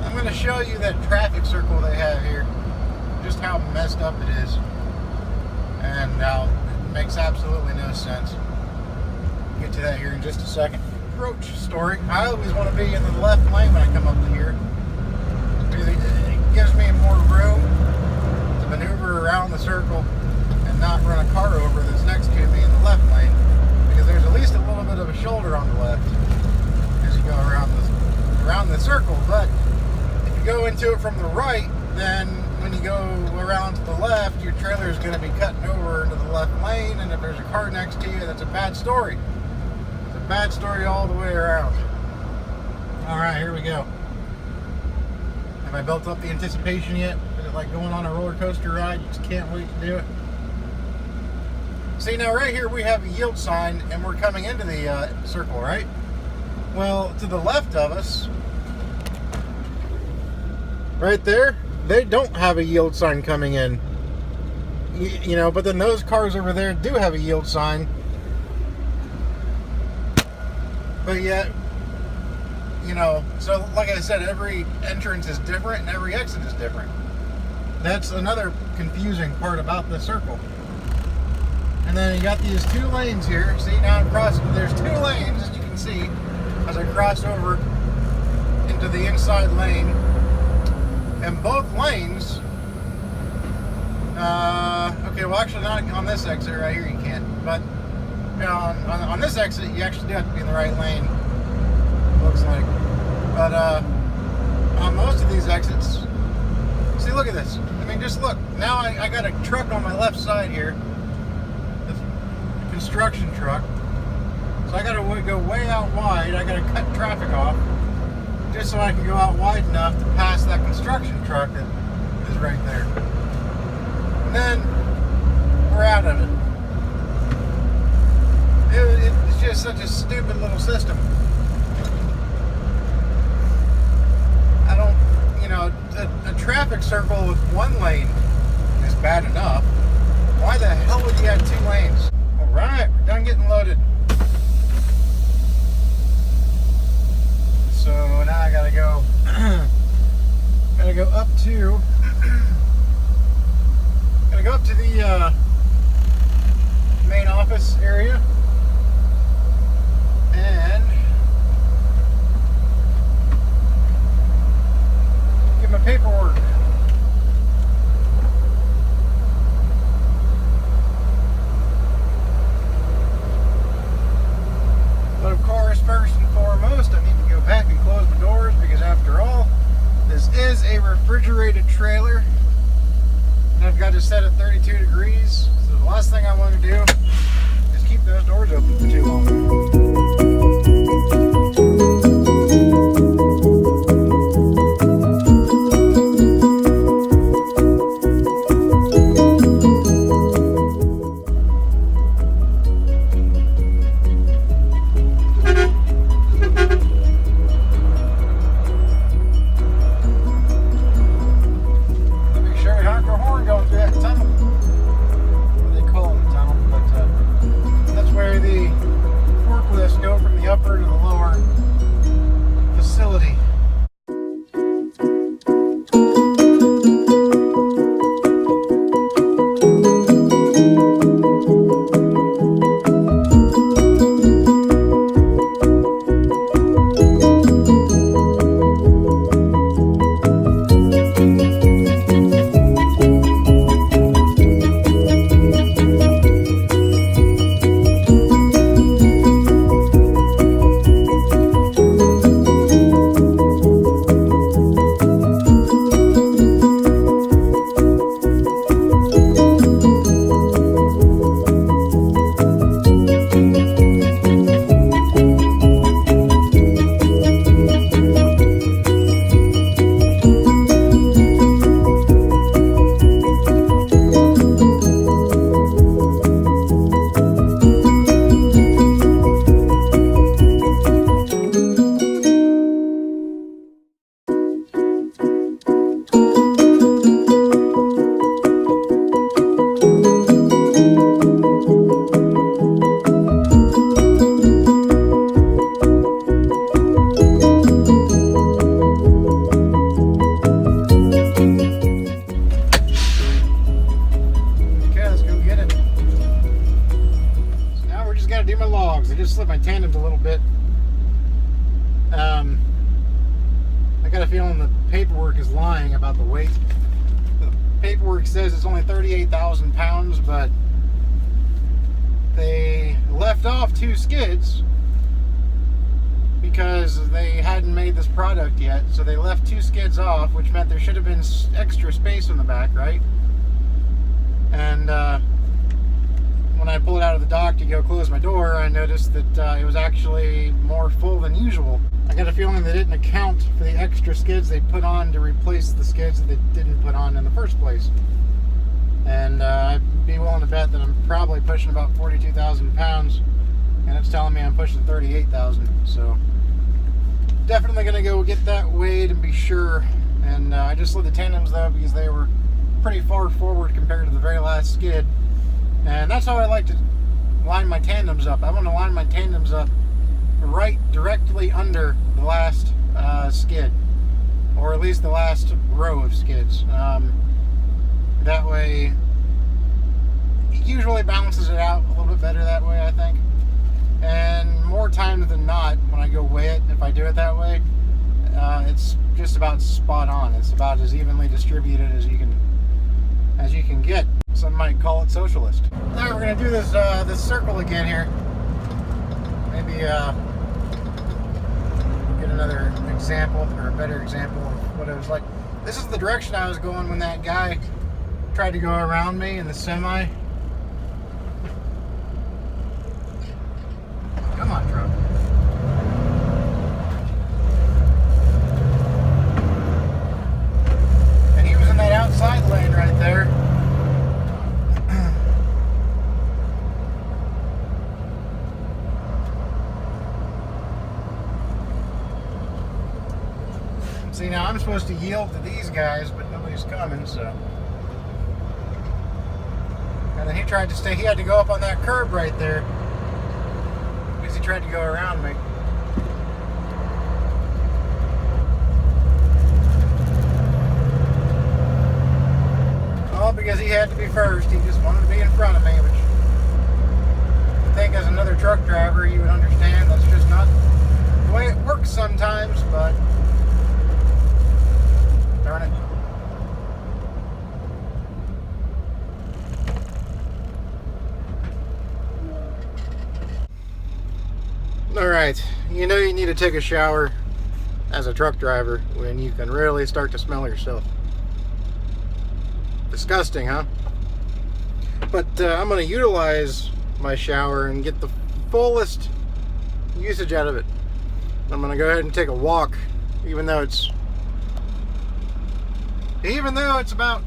I'm going to show you that traffic circle they have here, just how messed up it is, and how it makes absolutely no sense. Get to that here in just a second. Approach story. I always want to be in the left lane when I come up to here. It gives me more room to maneuver around the circle and not run a car over that's next to me in the left lane, because there's at least a little bit of a shoulder on the left as you go around the circle. But if you go into it from the right, then when you go around to the left, your trailer is going to be cutting over into the left lane, and if there's a car next to you, that's a bad story. It's a bad story all the way around. Alright, here we go. Have I built up the anticipation yet? Is it like going on a roller coaster ride? You just can't wait to do it. See, now right here we have a yield sign, and we're coming into the circle, right? Well, to the left of us, right there, they don't have a yield sign coming in. You know, but then those cars over there do have a yield sign. But yet, you know, so like I said, every entrance is different and every exit is different. That's another confusing part about the circle. And then you got these two lanes here. See, now I'm crossing. There's two lanes, as you can see, as I cross over into the inside lane. And both lanes, okay, well actually not on this exit right here, you can't. But you know, on this exit, you actually do have to be in the right lane, looks like. But on most of these exits, see, look at this. I mean, just look. Now I got a truck on my left side here, a construction truck. So I got to go way out wide. I got to cut traffic off, just so I can go out wide enough to pass that construction truck that is right there. And then we're out of it. It's just such a stupid little system. I don't, you know, a traffic circle with one lane is bad enough. Why the hell would you have two lanes? Alright, we're done getting loaded. So now I gotta go up to the main office area and get my paperwork. But of course, first and foremost, I need to go back and close the doors, because after all, this is a refrigerated trailer, and I've got to set it 32 degrees. So the last thing I want to do is keep those doors open for too long. got a feeling the paperwork is lying about the weight. The paperwork says it's only 38,000 pounds, but they left off 2 skids because they hadn't made this product yet. So they left 2 skids off, which meant there should have been extra space in the back, right? And when I pulled it out of the dock to go close my door, I noticed that it was actually more full than usual. I got a feeling they didn't account for the extra skids they put on to replace the skids that they didn't put on in the first place. And I'd be willing to bet that I'm probably pushing about 42,000 pounds, and it's telling me I'm pushing 38,000. So definitely going to go get that weighed and be sure. And I just slid the tandems though because they were pretty far forward compared to the very last skid. And that's how I like to line my tandems up. I want to line my tandems up right directly under the last skid, or at least the last row of skids. That way, it usually balances it out a little bit better that way, I think. And more times than not, when I go weigh it, if I do it that way, it's just about spot on. It's about as evenly distributed as you can get. Some might call it socialist. Now we're going to do this circle again here. Maybe get another example, or a better example of what it was like. This is the direction I was going when that guy tried to go around me in the semi. Come on, truck. And he was in that outside lane right there. See, now I'm supposed to yield to these guys, but nobody's coming, so. And then he tried to stay, he had to go up on that curb right there because he tried to go around me. All because he had to be first. He just wanted to be in front of me, which I think as another truck driver you would understand that's just not the way it works sometimes, but darn it. Alright, you know you need to take a shower as a truck driver when you can really start to smell yourself. Disgusting, huh? But I'm going to utilize my shower and get the fullest usage out of it. I'm going to go ahead and take a walk, even though it's about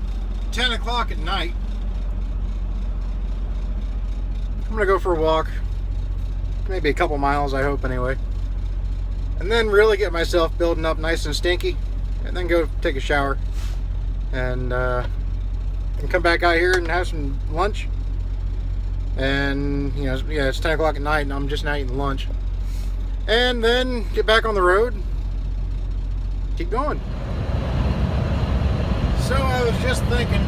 10 o'clock at night. I'm going to go for a walk. Maybe a couple miles, I hope, anyway. And then really get myself building up nice and stinky. And then go take a shower. And come back out here and have some lunch. And, you know, yeah, it's 10 o'clock at night and I'm just now eating lunch. And then get back on the road. Keep going. So I was just thinking,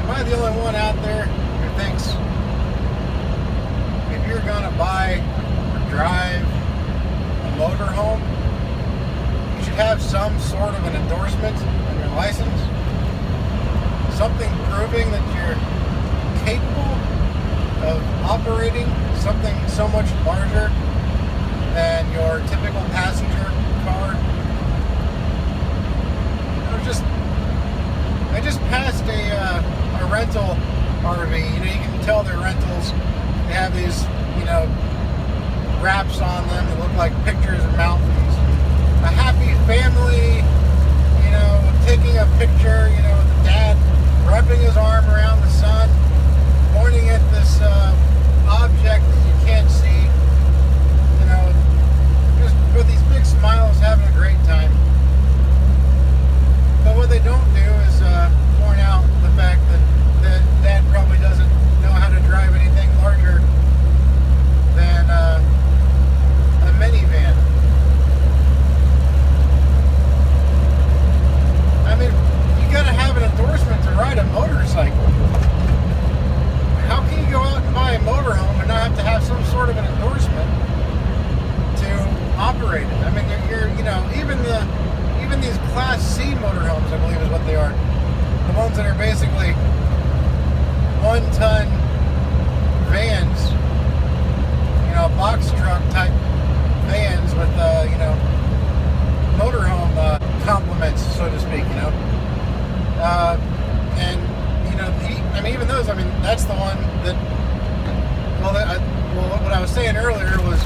am I the only one out there who thinks if you're gonna buy or drive a motorhome, you should have some sort of an endorsement on your license? Something proving that you're capable of operating something so much larger than your typical passenger car. I just passed a rental RV. You know, you can tell they're rentals. They have these, you know, wraps on them that look like pictures of mountains. A happy family, you know, taking a picture, you know, with the dad wrapping his arm around the son, pointing at this object that you can't see, you know, just with these big smiles, having a great time. But what they don't do is point out the fact that dad probably doesn't know how to drive anything larger than a minivan. I mean, you gotta have an endorsement to ride a motorcycle. How can you go out and buy a motorhome and not have to have some sort of an operated. I mean, even these Class C motorhomes, I believe is what they are. The ones that are basically 1-ton vans, box truck type vans with, motorhome complements, so to speak, and even those. That's the one that. What I was saying earlier was,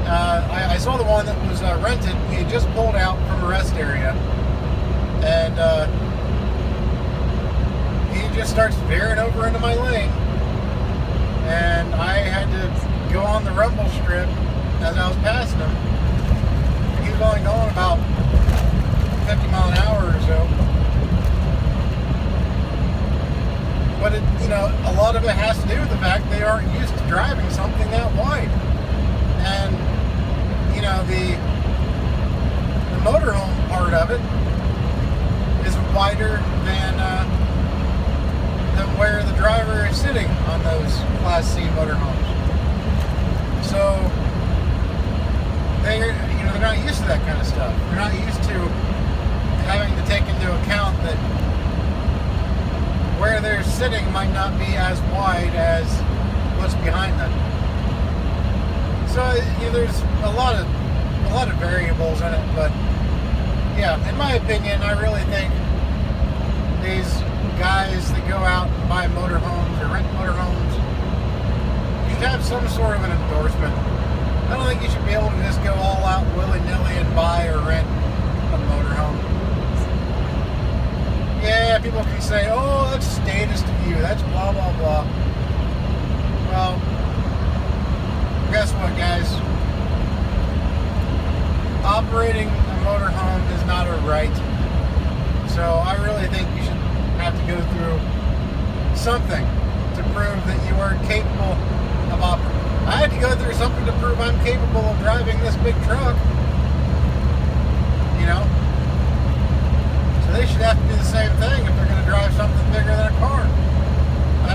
I saw the one that was rented. He had just pulled out from a rest area, and he just starts veering over into my lane, and I had to go on the rumble strip as I was passing him. He was only going about 50 mile an hour or so. But a lot of it has to do with the fact they aren't used to driving something that wide. And, the motorhome part of it is wider than where the driver is sitting on those Class C motorhomes. So, they're not used to that kind of stuff. They're not used to having to take into account that where they're sitting might not be as wide as what's behind them. So there's a lot of variables in it, but yeah, in my opinion, I really think these guys that go out and buy motorhomes or rent motorhomes, you should have some sort of an endorsement. I don't think you should be able to just go all out willy-nilly and buy or rent a motorhome. Yeah, people can say, oh, that's statist of you, that's blah, blah, blah. Well, guess what, guys? Operating a motorhome is not a right. So I really think you should have to go through something to prove that you are capable of operating. I had to go through something to prove I'm capable of driving this big truck. So they should have to do the same thing if they're going to drive something bigger than a car.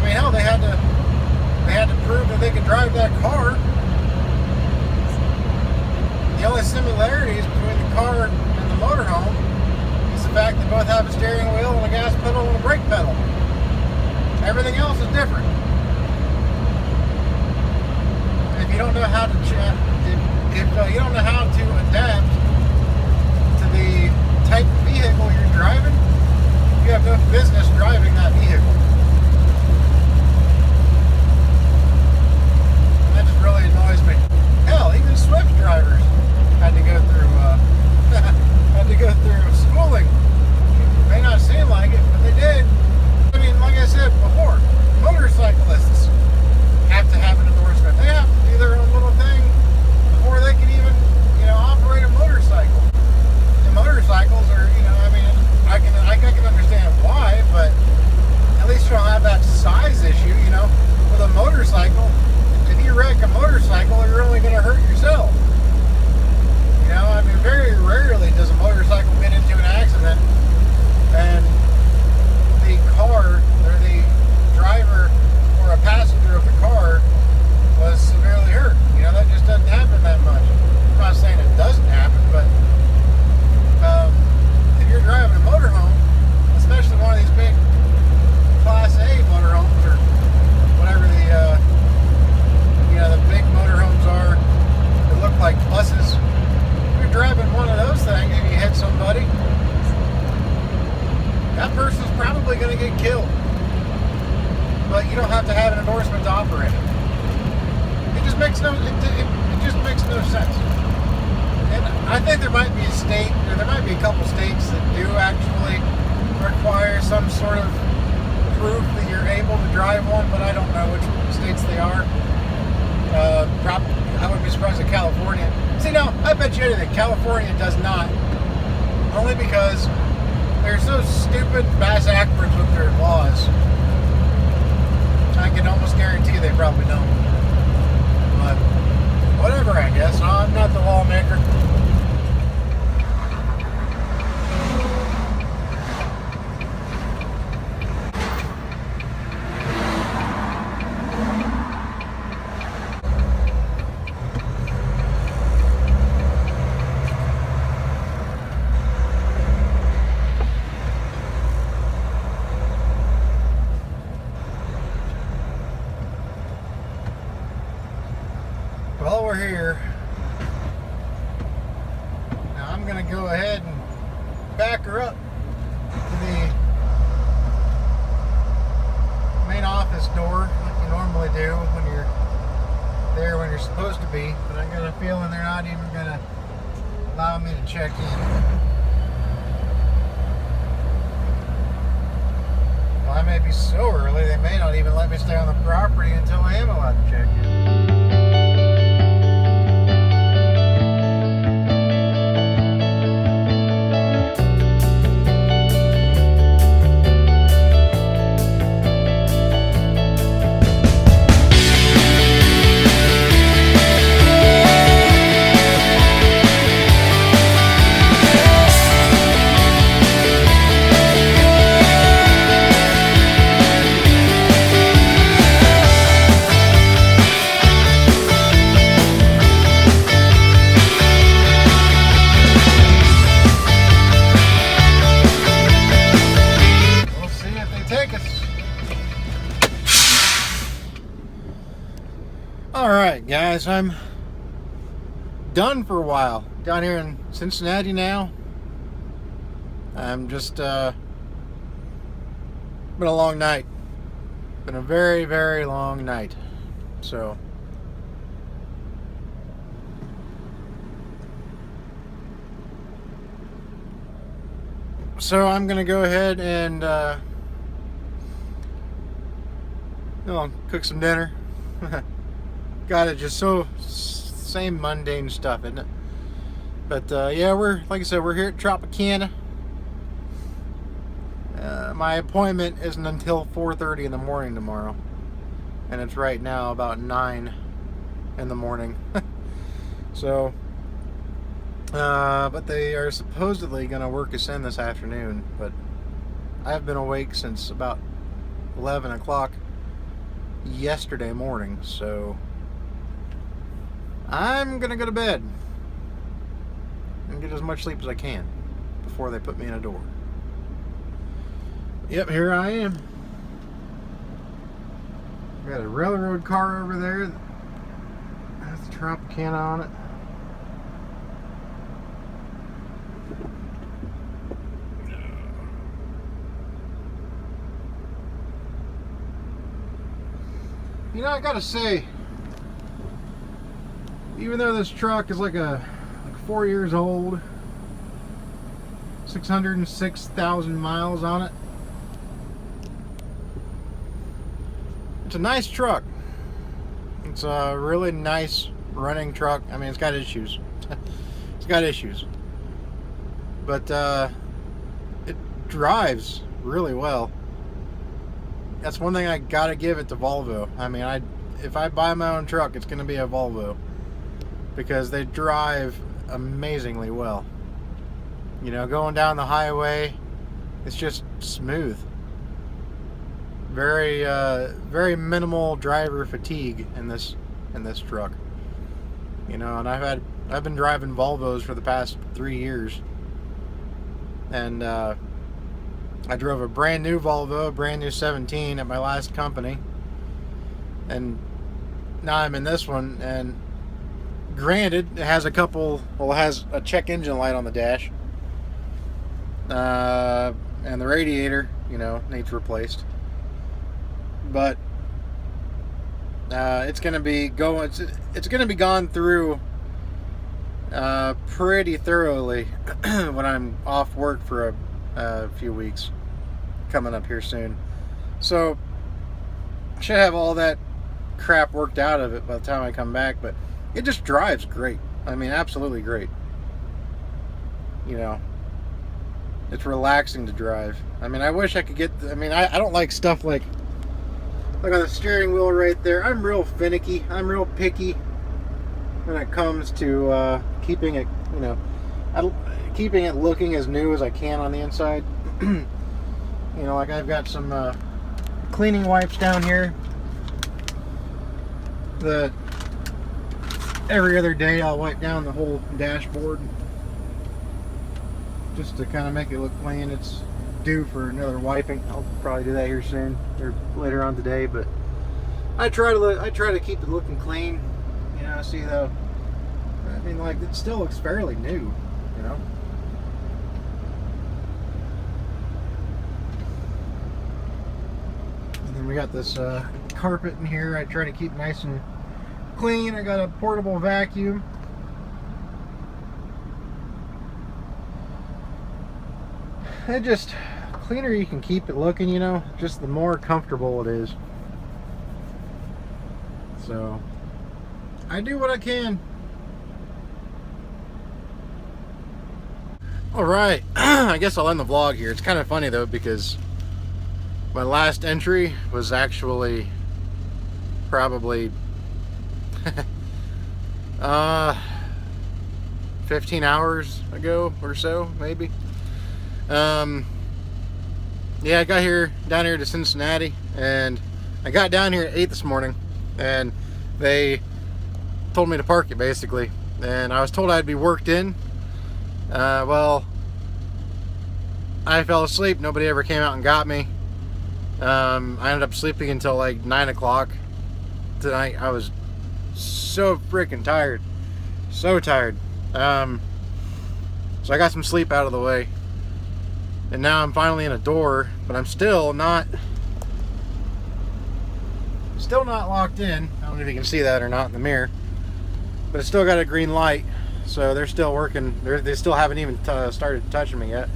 Hell, they had to prove that they could drive that car. The only similarities between the car and the motorhome is the fact they both have a steering wheel and a gas pedal and a brake pedal. Everything else is different. If you don't know how to if you don't know how to adapt to the type of vehicle you're driving, you have no business driving that vehicle. That just really annoys me. Hell, even Swift drivers had to go through schooling. It may not seem like it, but they did. Like I said before, motorcyclists have to have an endorsement. They have to do their own little thing before they can even, operate a motorcycle. And motorcycles are, I can understand why, but at least you don't have that size issue, with a motorcycle. If you wreck a motorcycle, you're only going to hurt yourself. Very rarely does a motorcycle get into an accident and the car or the driver or a passenger of the car was severely hurt. That just doesn't happen that much. I'm not saying it doesn't happen, but if you're driving a motorhome, especially one of these big Class A motorhomes or whatever the big motorhomes are that look like buses, if you're driving one of those things and you hit somebody, that person's probably going to get killed. But you don't have to have an endorsement to operate it. It just makes no sense. And I think there might be a couple states that do actually require some sort of proof that you're able to drive one, but I don't know which states they are. I wouldn't be surprised if California. See, no, I bet you anything, California does not. Only because they're so stupid backwards with their laws. I can almost guarantee they probably don't. But whatever, I guess. I'm not the lawmaker. go ahead and back her up to the main office door like you normally do when you're there when you're supposed to be. But I got a feeling they're not even going to allow me to check in. Well, I may be so early, they may not even let me stay on the property until I am allowed to check in. Alright guys, I'm done for a while. Down here in Cincinnati now. I'm just, been a long night. Been a very, very long night. So I'm gonna go ahead and cook some dinner. Got it, just so same mundane stuff, isn't it? But yeah, like I said, we're here at Tropicana. My appointment isn't until 4:30 in the morning tomorrow, and it's right now about 9 in the morning. So, but they are supposedly going to work us in this afternoon. But I've been awake since about 11 o'clock yesterday morning, so I'm gonna go to bed and get as much sleep as I can before they put me in a door. Yep, here I am. Got a railroad car over there. That's Tropicana on it. You know, I gotta say, even though this truck is like 4 years old, 606,000 miles on it, it's a nice truck. It's a really nice running truck. I mean, it's got issues. It's got issues. But it drives really well. That's one thing I gotta give it to Volvo. I mean, if I buy my own truck, it's gonna be a Volvo, because they drive amazingly well. You know, going down the highway, it's just smooth. Very very minimal driver fatigue in this truck. You know, and I've been driving Volvos for the past 3 years, and I drove a brand new Volvo, a brand new 17 at my last company, and now I'm in this one. And granted, it has it has a check engine light on the dash, and the radiator, you know, needs replaced. But it's gonna be gone through pretty thoroughly when I'm off work for a few weeks coming up here soon. So should have all that crap worked out of it by the time I come back. But it just drives great. I mean, absolutely great. You know, it's relaxing to drive. I mean, I wish I could get, I don't like stuff like on the steering wheel right there. I'm real finicky. I'm real picky when it comes to keeping it, you know, keeping it looking as new as I can on the inside. You know, like I've got some cleaning wipes down here. Every other day I'll wipe down the whole dashboard just to kind of make it look clean. It's due for another wiping. I'll probably do that here soon or later on today, but I try to keep it looking clean. You know, see though, I mean, like, it still looks fairly new, you know. We got this carpet in here. I try to keep nice and clean. I got a portable vacuum. It just, cleaner you can keep it looking, you know, just the more comfortable it is. So I do what I can. Alright, I guess I'll end the vlog here. It's kind of funny though, because my last entry was actually probably 15 hours ago or so, maybe. Yeah, I got down here to Cincinnati, and I got down here at 8 this morning, and they told me to park it basically, and I was told I'd be worked in. Well, I fell asleep. Nobody ever came out and got me. I ended up sleeping until like 9 o'clock tonight. I was so freaking tired. So tired. So I got some sleep out of the way. And now I'm finally in a door, but I'm still not locked in. I don't know if you can see that or not in the mirror. But it's still got a green light. So they're still working. They still haven't even started touching me yet.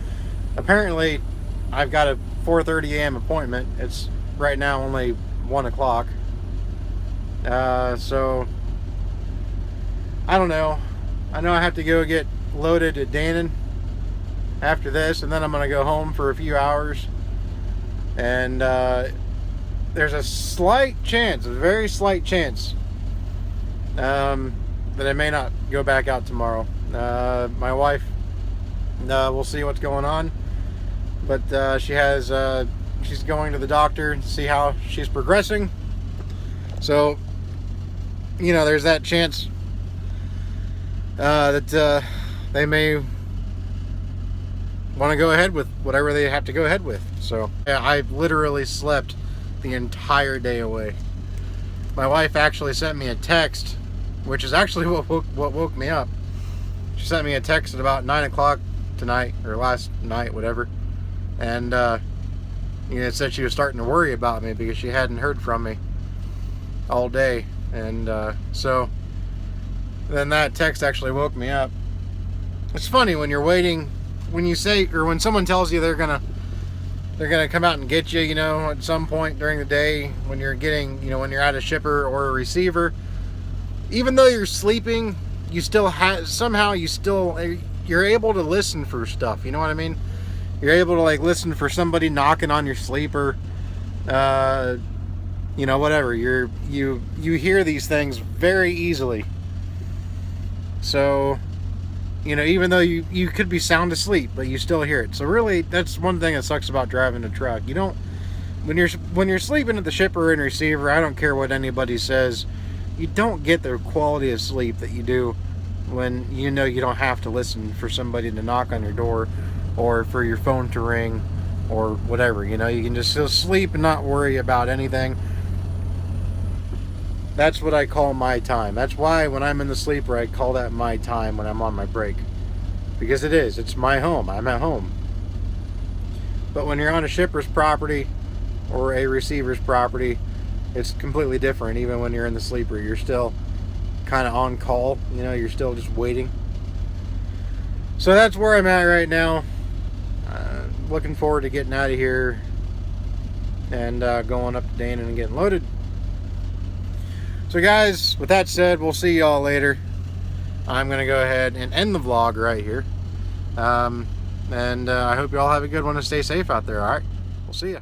Apparently, I've got a 4:30 a.m. appointment. It's right now only 1 o'clock. So I don't know. I know I have to go get loaded at Dannon after this, and then I'm going to go home for a few hours. And there's a slight chance, a very slight chance, that I may not go back out tomorrow. My wife, we'll see what's going on, but she's going to the doctor to see how she's progressing. So, you know, there's that chance that they may want to go ahead with whatever they have to go ahead with. So yeah, I literally slept the entire day away. My wife actually sent me a text, which is actually what woke me up. She sent me a text at about 9 o'clock tonight, or last night, whatever, and you know, it said she was starting to worry about me because she hadn't heard from me all day. And so then that text actually woke me up. It's funny when you're waiting, when you say, or when someone tells you they're gonna come out and get you, you know, at some point during the day, when you're getting, you know, when you're at a shipper or a receiver, even though you're sleeping, you still have, somehow you're able to listen for stuff, you know what I mean? You're able to like listen for somebody knocking on your sleeper, you know, whatever. You hear these things very easily. So, you know, even though you could be sound asleep, but you still hear it. So really, that's one thing that sucks about driving a truck. You don't, when you're sleeping at the shipper and receiver, I don't care what anybody says, you don't get the quality of sleep that you do when you know you don't have to listen for somebody to knock on your door or for your phone to ring or whatever. You know, you can just still sleep and not worry about anything. That's what I call my time. That's why when I'm in the sleeper, I call that my time when I'm on my break. Because it is. It's my home. I'm at home. But when you're on a shipper's property or a receiver's property, it's completely different. Even when you're in the sleeper, you're still kind of on call. You know, you're still just waiting. So that's where I'm at right now. Looking forward to getting out of here and going up to Dannon and getting loaded. So guys, with that said, we'll see y'all later. I'm going to go ahead and end the vlog right here. I hope you all have a good one and stay safe out there, alright? We'll see ya.